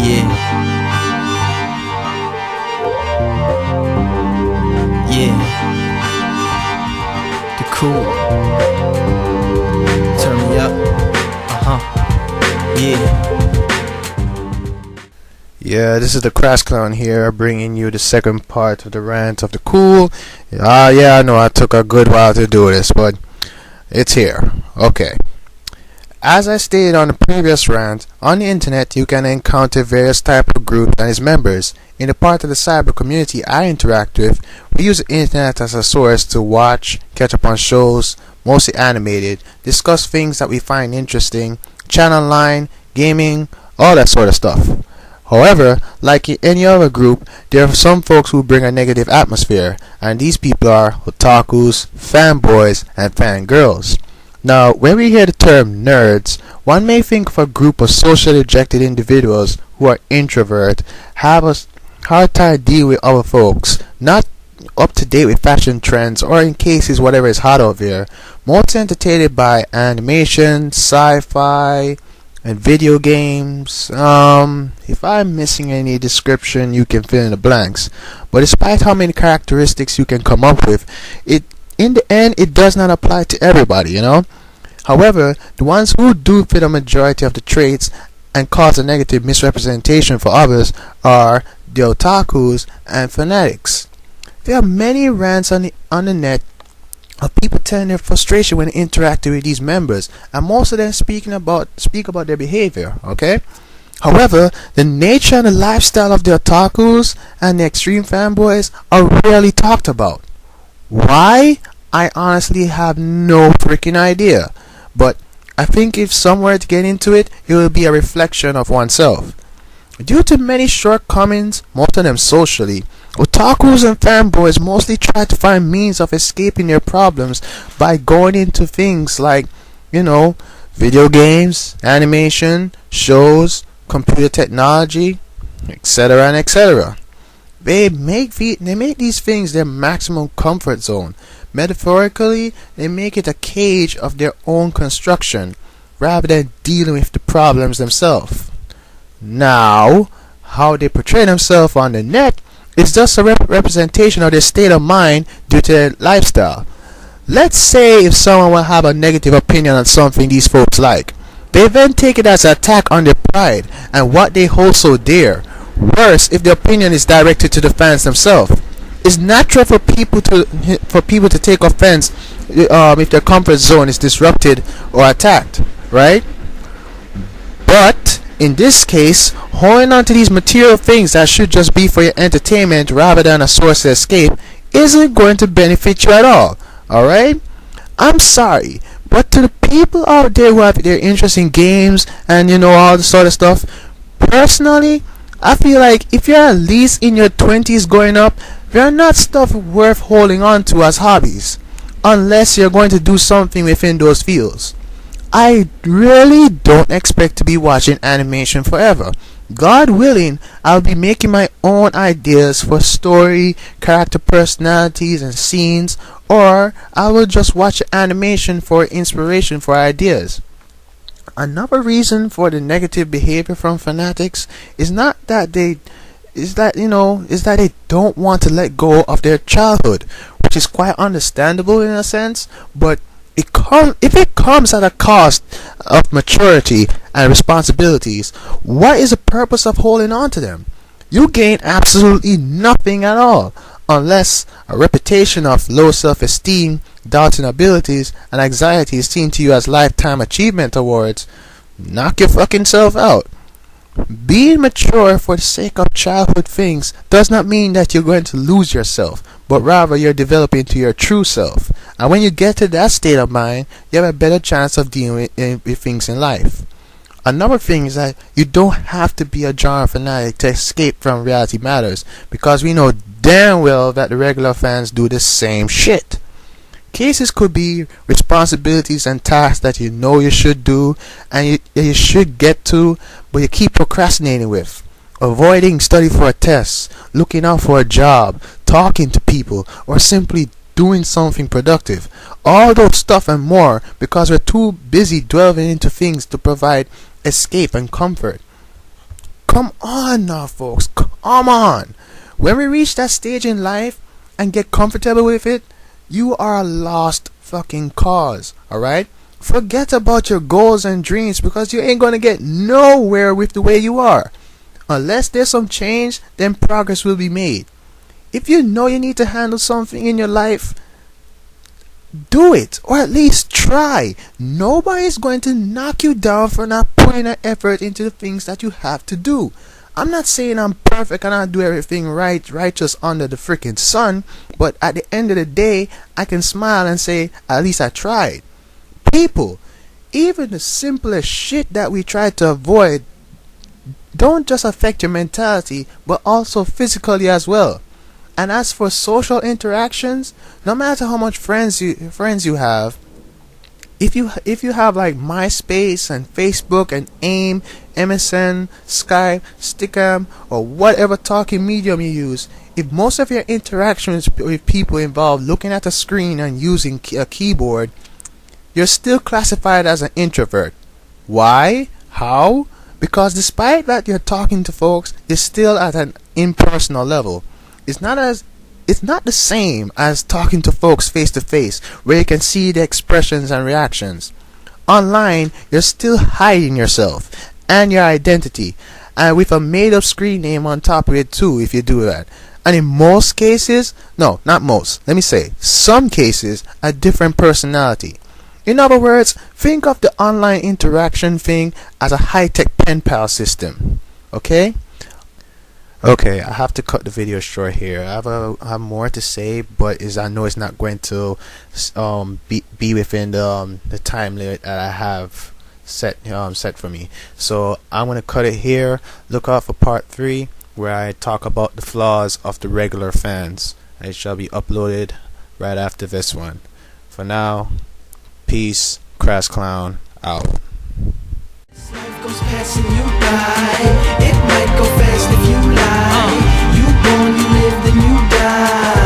Yeah, yeah, the cool. Turn me up. Yeah. Yeah, this is the Crash Clown here, bringing you the second part of the rant of the cool. Yeah, I know I took a good while to do this, but it's here. Okay. As I stated on the previous rant, on the internet you can encounter various types of groups and its members. In the part of the cyber community I interact with, we use the internet as a source to watch, catch up on shows, mostly animated, discuss things that we find interesting, chat online, gaming, all that sort of stuff. However, like in any other group, there are some folks who bring a negative atmosphere, and these people are otakus, fanboys, and fangirls. Now, when we hear the term nerds, one may think of a group of socially rejected individuals who are introvert, have a hard time dealing with other folks, not up to date with fashion trends, or in cases whatever is hot out there, mostly entertained by animation, sci-fi, and video games. If I'm missing any description, you can fill in the blanks. But despite how many characteristics you can come up with, in the end, it does not apply to everybody, you know. However, the ones who do fit a majority of the traits and cause a negative misrepresentation for others are the otakus and fanatics. There are many rants on the net of people telling their frustration when interacting with these members, and most of them speak about their behavior. Okay. However, the nature and the lifestyle of the otakus and the extreme fanboys are rarely talked about. Why? I honestly have no freaking idea. But I think if somewhere to get into it, it will be a reflection of oneself. Due to many shortcomings, most of them socially, otakus and fanboys mostly try to find means of escaping their problems by going into things like, video games, animation, shows, computer technology, etc. and etc. They make these things their maximum comfort zone. Metaphorically, they make it a cage of their own construction, rather than dealing with the problems themselves. Now, how they portray themselves on the net is just a representation of their state of mind due to their lifestyle. Let's say if someone will have a negative opinion on something these folks like, they then take it as an attack on their pride and what they hold so dear. Worse, if the opinion is directed to the fans themselves. It's natural for people to take offense if their comfort zone is disrupted or attacked, right? But in this case, holding on to these material things that should just be for your entertainment rather than a source of escape isn't going to benefit you at all. Alright? I'm sorry, but to the people out there who have their interest in games and all this sort of stuff, personally, I feel like if you're at least in your 20s growing up, they're not stuff worth holding on to as hobbies, unless you're going to do something within those fields. I really don't expect to be watching animation forever. God willing, I'll be making my own ideas for story, character personalities, and scenes, or I will just watch animation for inspiration for ideas. Another reason for the negative behavior from fanatics is not that they don't want to let go of their childhood, which is quite understandable in a sense, but if it comes at a cost of maturity and responsibilities, what is the purpose of holding on to them? You gain absolutely nothing at all, unless a reputation of low self-esteem, doubting abilities, and anxiety is seen to you as lifetime achievement awards. Knock your fucking self out. Being mature for the sake of childhood things does not mean that you're going to lose yourself, but rather you're developing to your true self. And when you get to that state of mind, you have a better chance of dealing with things in life. Another thing is that you don't have to be a genre fanatic to escape from reality matters, because we know damn well that the regular fans do the same shit. Cases could be responsibilities and tasks that you should do and you should get to, but you keep procrastinating with. Avoiding study for a test, looking out for a job, talking to people, or simply doing something productive. All those stuff and more because we're too busy delving into things to provide escape and comfort. Come on now, folks. Come on. When we reach that stage in life and get comfortable with it, you are a lost fucking cause. Alright? Forget about your goals and dreams because you ain't gonna get nowhere with the way you are. Unless there's some change, then progress will be made. If you know you need to handle something in your life, do it, or at least try. Nobody's going to knock you down for not putting an effort into the things that you have to do. I'm not saying I'm perfect and I do everything righteous under the freaking sun, but at the end of the day, I can smile and say, at least I tried. People, even the simplest shit that we try to avoid don't just affect your mentality, but also physically as well. And as for social interactions, no matter how much friends you have, if you have like MySpace and Facebook and AIM, MSN, Skype, Stickam, or whatever talking medium you use, if most of your interactions with people involve looking at a screen and using a keyboard, you're still classified as an introvert. Why? How? Because despite that you're talking to folks, you're still at an impersonal level. It's not the same as talking to folks face to face, where you can see the expressions and reactions. Online, you're still hiding yourself and your identity, and with a made-up screen name on top of it too, if you do that. And in most cases, no, not most, let me say, some cases, a different personality. In other words, think of the online interaction thing as a high-tech pen pal system. Okay? Okay, I have to cut the video short here. I have more to say, but I know it's not going to be within the time limit that I have set for me. So I'm gonna cut it here. Look out for part 3, where I talk about the flaws of the regular fans. It shall be uploaded right after this one. For now, peace. Crash Clown out. Life goes past and you die. It might go fast if you lie. You born, you live, then you die.